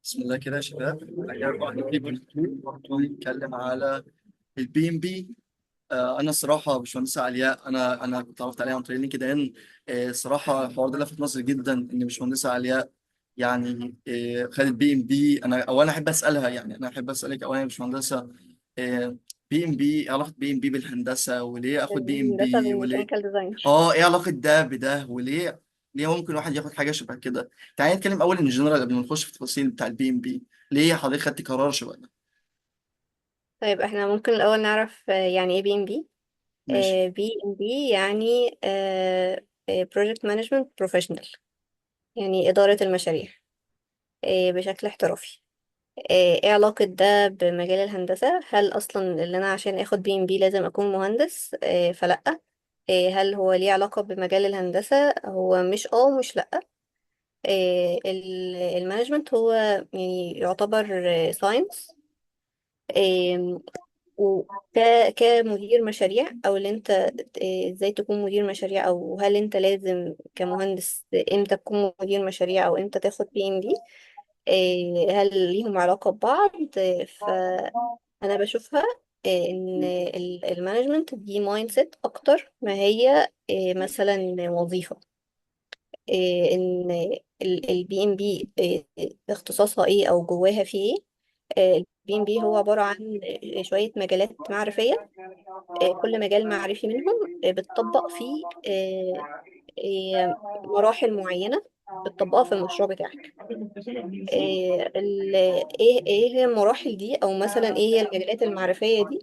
بسم الله كده يا شباب. هنرجع للتيبل 2 برضه نتكلم على البي ام بي. انا الصراحه باشمهندس علياء، انا كنت عرفت عليها عن طريق لينكد ان. الصراحه الحوار ده لفت نظري جدا ان باشمهندسه علياء يعني خدت بي ام بي. انا اولا احب اسالها، يعني انا احب اسالك اولا يا باشمهندسه، بي ام بي ايه علاقه بي ام بي بالهندسه؟ وليه اخد بي ام الهندسة بي؟ وليه بالميكانيكال ديزاين. ايه علاقه ده بده؟ ليه ممكن واحد ياخد حاجه شبه كده؟ تعالى نتكلم اول ان جنرال قبل ما نخش في التفاصيل بتاع البي ام بي. ليه حضرتك خدت قرار شبه ده؟ طيب احنا ممكن الأول نعرف يعني ايه بي ام بي. ماشي. بي ام بي يعني بروجكت مانجمنت بروفيشنال، يعني إدارة المشاريع بشكل احترافي. ايه علاقة ده بمجال الهندسة؟ هل أصلا اللي أنا عشان اخد بي ام بي لازم أكون مهندس؟ فلأ. هل هو ليه علاقة بمجال الهندسة؟ هو مش ومش لأ. المانجمنت هو يعني يعتبر ساينس. وك كمدير مشاريع، او اللي انت ازاي تكون مدير مشاريع، او هل انت لازم كمهندس امتى تكون مدير مشاريع او امتى تاخد بي ام بي؟ هل ليهم علاقة ببعض؟ فانا بشوفها ان المانجمنت دي مايند سيت اكتر ما هي مثلا وظيفة. ان البي ام بي اختصاصها ايه او جواها في ايه؟ البي ام بي هو عبارة عن شوية مجالات معرفية. كل مجال معرفي منهم بتطبق فيه مراحل معينة بتطبقها في المشروع بتاعك. ايه هي المراحل دي، او مثلا ايه هي المجالات المعرفية دي؟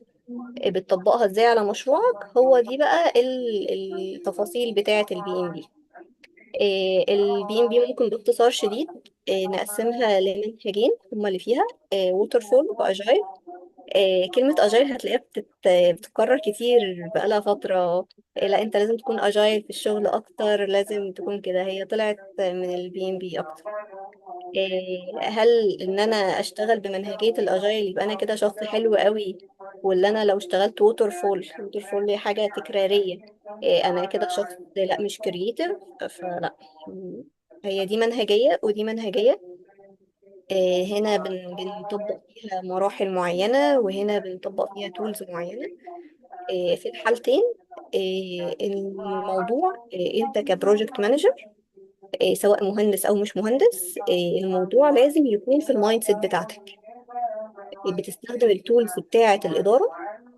بتطبقها ازاي على مشروعك؟ هو دي بقى التفاصيل بتاعة البي ام بي. البي ام بي ممكن باختصار شديد نقسمها لمنهجين هما اللي فيها: ووتر فول واجايل. كلمة اجايل هتلاقيها بتتكرر كتير بقالها فترة. لا، انت لازم تكون اجايل في الشغل اكتر، لازم تكون كده. هي طلعت من البي ام بي اكتر. هل ان انا اشتغل بمنهجية الاجايل يبقى انا كده شخص حلو قوي؟ ولا انا لو اشتغلت ووتر فول هي حاجة تكرارية، انا كده شخص لا مش كرييتيف؟ فلا. هي دي منهجية ودي منهجية. هنا بنطبق فيها مراحل معينة، وهنا بنطبق فيها تولز معينة. في الحالتين الموضوع انت كبروجكت مانجر، سواء مهندس او مش مهندس، الموضوع لازم يكون في المايند سيت بتاعتك. بتستخدم التولز بتاعة الإدارة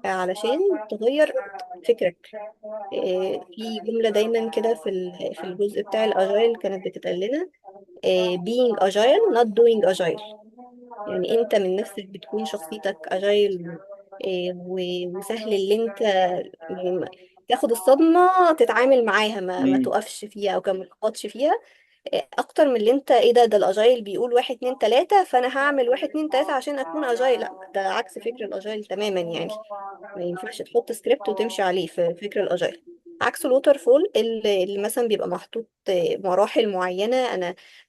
علشان تغير فكرك. في جملة دايما كده في الجزء بتاع الأجايل كانت بتتقال لنا: being agile not doing agile. يعني انت من نفسك بتكون شخصيتك اجايل، وسهل اللي انت يعني تاخد الصدمة تتعامل معاها، ما مم. تقفش فيها او كمان ما تخبطش فيها. اكتر من اللي انت ايه ده الاجايل بيقول واحد اتنين تلاتة فانا هعمل واحد اتنين تلاتة عشان اكون اجايل. لا، ده عكس فكر الاجايل تماما يعني. ما ينفعش تحط سكريبت وتمشي عليه في فكر الاجايل. عكس الووتر فول اللي مثلا بيبقى محطوط مراحل معينة.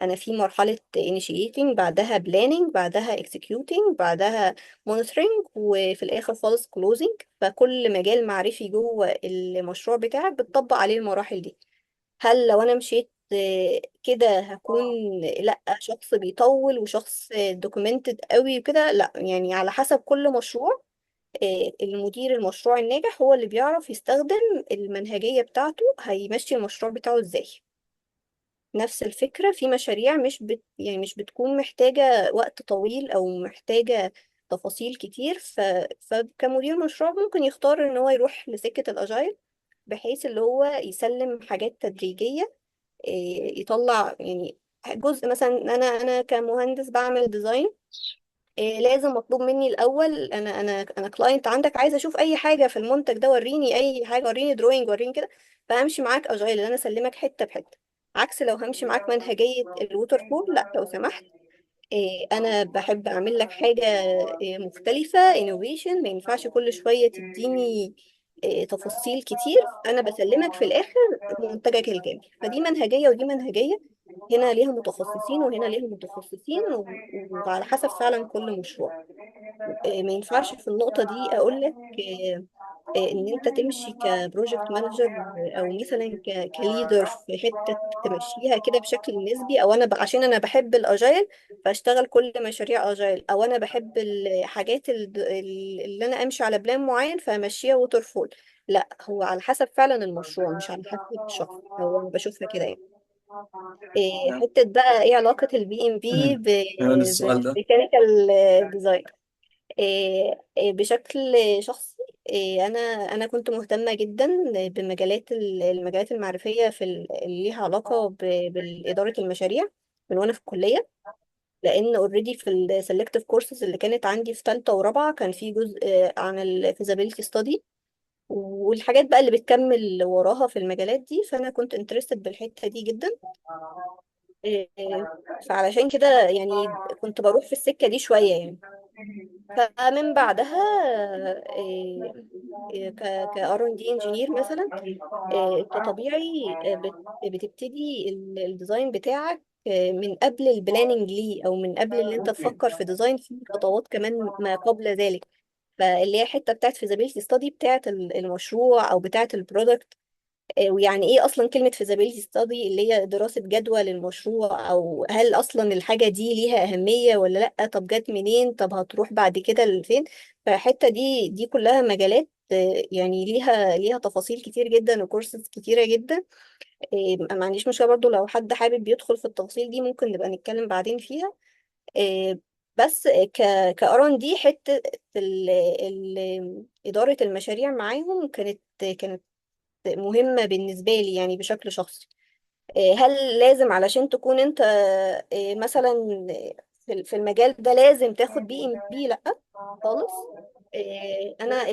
انا في مرحلة initiating، بعدها planning، بعدها executing، بعدها monitoring، وفي الاخر خالص closing. فكل مجال معرفي جوه المشروع بتاعك بتطبق عليه المراحل دي. هل لو انا مشيت كده هكون لا شخص بيطول وشخص دوكيومنتد قوي وكده؟ لا، يعني على حسب كل مشروع. المدير المشروع الناجح هو اللي بيعرف يستخدم المنهجية بتاعته، هيمشي المشروع بتاعه ازاي. نفس الفكرة في مشاريع يعني مش بتكون محتاجة وقت طويل أو محتاجة تفاصيل كتير. فكمدير مشروع ممكن يختار إن هو يروح لسكة الأجايل، بحيث اللي هو يسلم حاجات تدريجية. يطلع يعني جزء. مثلا أنا كمهندس بعمل ديزاين، لازم مطلوب مني الاول. انا كلاينت عندك، عايزه اشوف اي حاجه في المنتج ده، وريني اي حاجه، وريني دروينج، وريني كده. فهمشي معاك اجايل ان انا اسلمك حته بحته. عكس لو همشي معاك منهجيه الووتر فول، لا لو سمحت، انا بحب اعمل لك حاجه مختلفه، انوفيشن. ما ينفعش كل شويه تديني تفاصيل كتير. انا بسلمك في الاخر منتجك الكامل. فدي منهجيه ودي منهجيه. هنا ليها متخصصين وهنا ليها متخصصين، وعلى حسب فعلا كل مشروع. ما ينفعش في النقطة دي أقول لك ان انت تمشي كبروجكت مانجر، او مثلا كليدر في حته، تمشيها كده بشكل نسبي، او انا عشان انا بحب الاجايل فاشتغل كل مشاريع اجايل، او انا بحب الحاجات اللي انا امشي على بلان معين فامشيها ووتر فول. لا، هو على حسب فعلا المشروع، مش على حسب الشخص. هو انا بشوفها كده يعني. حته بقى ايه علاقه البي ام بي يعني السؤال ده. بميكانيكال ديزاين؟ بشكل شخصي، انا كنت مهتمه جدا بمجالات المجالات المعرفيه اللي ليها علاقه باداره المشاريع من وانا في الكليه. لان اوريدي في السلكتيف كورسز اللي كانت عندي في ثالثه ورابعه كان في جزء عن الفيزابيلتي ستادي، والحاجات بقى اللي بتكمل وراها في المجالات دي، فانا كنت انترستد بالحته دي جدا. آه، فعلشان كده يعني كنت بروح في السكه دي شويه يعني. فمن بعدها ك ار ان دي انجينير مثلا، انت طبيعي بتبتدي الديزاين بتاعك من قبل البلاننج ليه، او من قبل اللي انت تفكر في ديزاين فيه خطوات كمان ما قبل ذلك. فاللي هي حته بتاعت feasibility study بتاعت المشروع او بتاعت البرودكت. ويعني ايه اصلا كلمة feasibility study؟ اللي هي دراسة جدوى للمشروع، او هل اصلا الحاجة دي ليها اهمية ولا لا، طب جت منين، طب هتروح بعد كده لفين. فالحتة دي كلها مجالات يعني ليها تفاصيل كتير جدا وكورسز كتيرة جدا. ما عنديش مشكلة برضو لو حد حابب يدخل في التفاصيل دي، ممكن نبقى نتكلم بعدين فيها. بس كأرون دي حتة إدارة المشاريع معاهم كانت مهمة بالنسبة لي يعني بشكل شخصي. هل لازم علشان تكون انت مثلا في المجال ده لازم تاخد بي ام بي؟ لا خالص. انا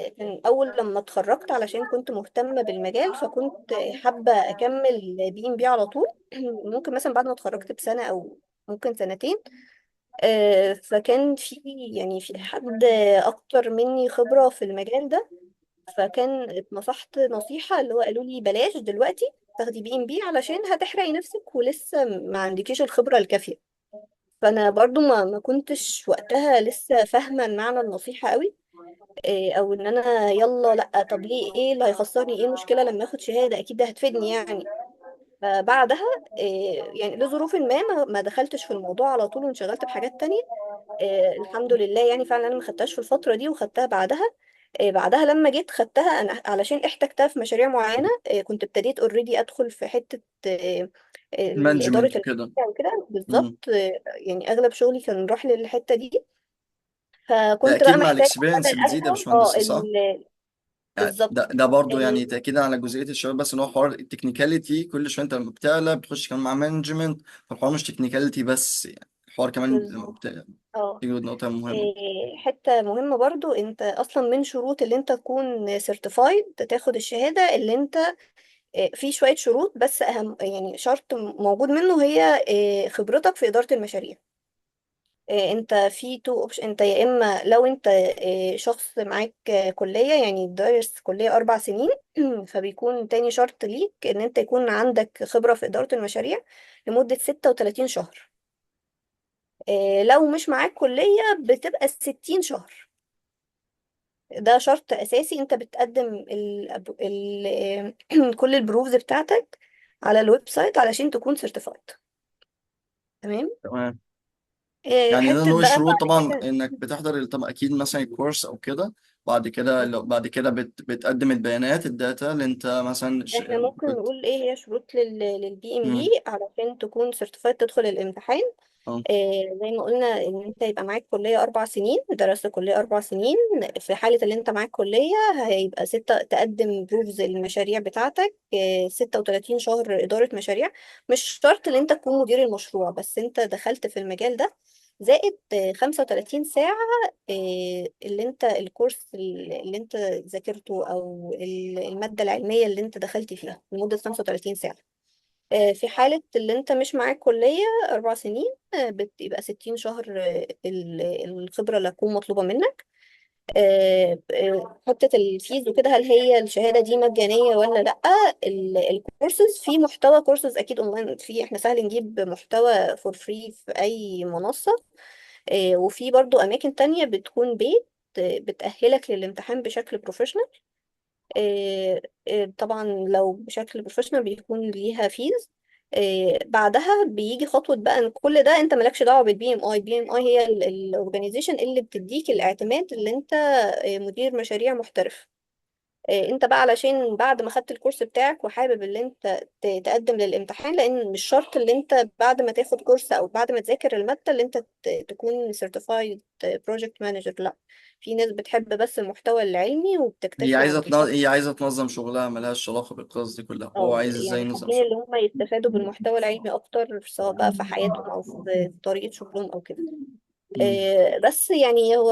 كان اول لما اتخرجت علشان كنت مهتمة بالمجال، فكنت حابة اكمل بي ام بي على طول. ممكن مثلا بعد ما اتخرجت بسنة او ممكن سنتين. فكان في يعني في حد اكتر مني خبرة في المجال ده، فكان اتنصحت نصيحة اللي هو قالوا لي بلاش دلوقتي تاخدي بي ام بي علشان هتحرقي نفسك ولسه ما عندكيش الخبرة الكافية. فانا برضو ما كنتش وقتها لسه فاهمة معنى النصيحة قوي. او ان انا يلا لا، طب ليه؟ ايه اللي هيخسرني؟ ايه المشكلة لما اخد شهادة؟ اكيد ده هتفيدني يعني. فبعدها يعني لظروف ما دخلتش في الموضوع على طول وانشغلت بحاجات تانية. الحمد لله يعني فعلا انا ما خدتهاش في الفتره دي وخدتها بعدها. بعدها لما جيت خدتها انا علشان احتجتها في مشاريع معينه. كنت ابتديت اوريدي ادخل في حته اداره مانجمنت وكده. المشاريع وكده مم. بالظبط. يعني اغلب شغلي كان راح للحته دي. ده فكنت اكيد بقى مع محتاجه ان الاكسبيرينس انا بتزيد يا افهم باشمهندس، صح؟ يعني بالظبط ده برضه يعني تاكيدا على جزئيه الشباب، بس ان هو حوار التكنيكاليتي كل شويه انت لما بتعلى بتخش كمان مع مانجمنت. فالحوار مش تكنيكاليتي بس، يعني الحوار كمان لما بالظبط. اه تيجي نقطه مهمه. حتة مهمة برضو، انت اصلا من شروط اللي انت تكون سيرتيفايد تاخد الشهادة، اللي انت في شوية شروط بس أهم يعني شرط موجود منه هي خبرتك في إدارة المشاريع. انت في تو اوبشن، انت يا اما لو انت شخص معاك كلية يعني دارس كلية 4 سنين فبيكون تاني شرط ليك ان انت يكون عندك خبرة في إدارة المشاريع لمدة 36 شهر. لو مش معاك كلية بتبقى 60 شهر. ده شرط أساسي. انت بتقدم كل البروفز بتاعتك على الويب سايت علشان تكون سيرتيفايد. تمام. تمام. يعني ده حتة له بقى شروط بعد طبعا كده، انك بتحضر طبعا اكيد مثلا الكورس او كده. بعد كده لو بعد كده بتقدم البيانات الداتا اللي انت مثلا احنا ممكن كنت. نقول ايه هي شروط للبي ام بي مم. علشان تكون سيرتيفايد تدخل الامتحان. اه. زي ما قلنا ان انت يبقى معاك كلية 4 سنين، درست كلية 4 سنين. في حالة اللي انت معاك كلية هيبقى ستة، تقدم بروفز المشاريع بتاعتك 36 شهر إدارة مشاريع. مش شرط ان انت تكون مدير المشروع، بس انت دخلت في المجال ده، زائد 35 ساعة اللي انت الكورس اللي انت ذاكرته، او المادة العلمية اللي انت دخلت فيها لمدة 35 ساعة. في حالة اللي انت مش معاك كلية 4 سنين، بتبقى 60 شهر الخبرة اللي هتكون مطلوبة منك. حتة الفيز وكده، هل هي الشهادة دي مجانية ولا لأ؟ الكورسز في محتوى كورسز أكيد أونلاين، في احنا سهل نجيب محتوى فور فري في أي منصة. وفي برضو أماكن تانية بتكون بيد. بتأهلك للامتحان بشكل بروفيشنال. طبعا لو بشكل بروفيشنال بيكون ليها فيز. بعدها بيجي خطوة بقى ان كل ده انت مالكش دعوة بالبي ام اي. البي ام اي هي الاورجانيزيشن اللي بتديك الاعتماد اللي انت مدير مشاريع محترف. انت بقى علشان بعد ما خدت الكورس بتاعك وحابب ان انت تقدم للامتحان، لان مش شرط ان انت بعد ما تاخد كورس او بعد ما تذاكر المادة اللي انت تكون certified project manager. لا، في ناس بتحب بس المحتوى العلمي وبتكتفي عند الشرح. هي عايزة تنظم شغلها، ملهاش علاقة بالقصص دي كلها، هو اه عايز ازاي يعني ينظم حابين اللي شغله. هم يستفادوا بالمحتوى العلمي اكتر، سواء بقى في حياتهم او في طريقة شغلهم او كده. مم. بس يعني هو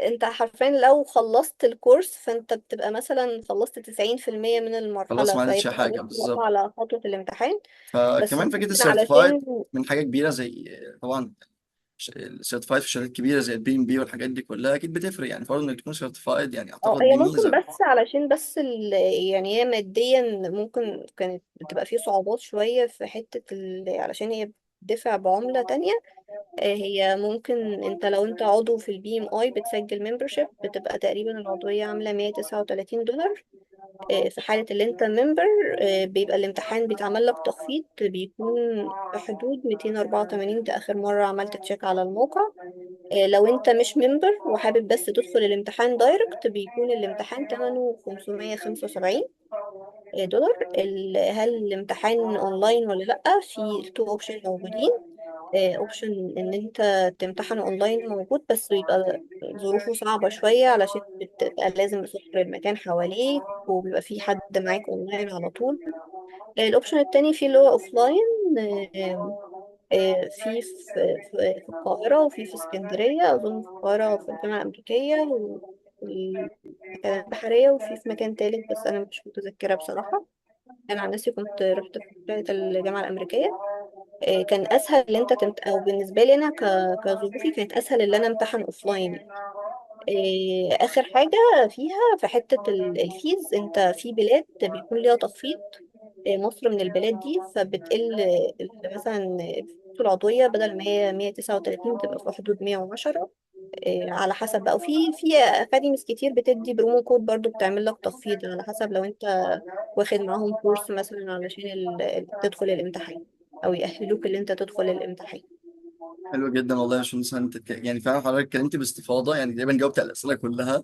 انت حرفيا لو خلصت الكورس فانت بتبقى مثلا خلصت 90% من خلاص المرحلة، ما عملتش فيبقى حاجة خلاص بقى بالظبط. على خطوة الامتحان. بس فكمان فكرة ممكن السيرتيفايد علشان من حاجة كبيرة زي، طبعا السيرتيفايد في شركات كبيرة زي البي ام بي والحاجات دي كلها أكيد بتفرق، يعني فرض إنك تكون سيرتيفايد يعني اه أعتقد هي دي ممكن ميزة. بس علشان بس يعني هي ماديا ممكن كانت بتبقى فيه صعوبات شوية في حتة علشان هي بتدفع بعملة تانية. هي ممكن انت لو انت عضو في البي ام اي بتسجل ممبرشيب، بتبقى تقريبا العضوية عاملة $139. في حالة اللي انت ممبر بيبقى الامتحان بيتعمل لك تخفيض، بيكون في حدود 284. ده آخر مرة عملت تشيك على الموقع. لو انت مش ممبر وحابب بس تدخل الامتحان دايركت بيكون الامتحان ثمنه $575. هل الامتحان اونلاين ولا لأ؟ في تو اوبشن موجودين. اوبشن ان انت تمتحن اونلاين موجود، بس بيبقى ظروفه صعبة شوية علشان بتبقى لازم بتختار المكان حواليك وبيبقى في حد معاك اونلاين على طول. الاوبشن التاني فيه اللي هو اوفلاين. في القاهرة، وفي اسكندرية، أظن في القاهرة في الجامعة الأمريكية وفي المكان البحرية، وفي مكان تالت بس أنا مش متذكرة بصراحة. أنا عن نفسي كنت رحت في الجامعة الأمريكية. كان اسهل ان انت او بالنسبه لي انا كظروفي كانت اسهل ان انا امتحن اوفلاين يعني. اخر حاجه فيها في حته الفيز، انت في بلاد بيكون ليها تخفيض. مصر من البلاد دي، فبتقل مثلا فلوس العضويه بدل ما هي 139 بتبقى في حدود 110. على حسب بقى، وفي اكاديميز كتير بتدي برومو كود برضو بتعمل لك تخفيض على حسب لو انت واخد معاهم كورس مثلا علشان تدخل الامتحان، او يأهلوك اللي انت تدخل الامتحان. حلو جدا والله يا باشمهندس، انت يعني فعلا حضرتك اتكلمت باستفاضة، يعني تقريبا جاوبت على الأسئلة كلها.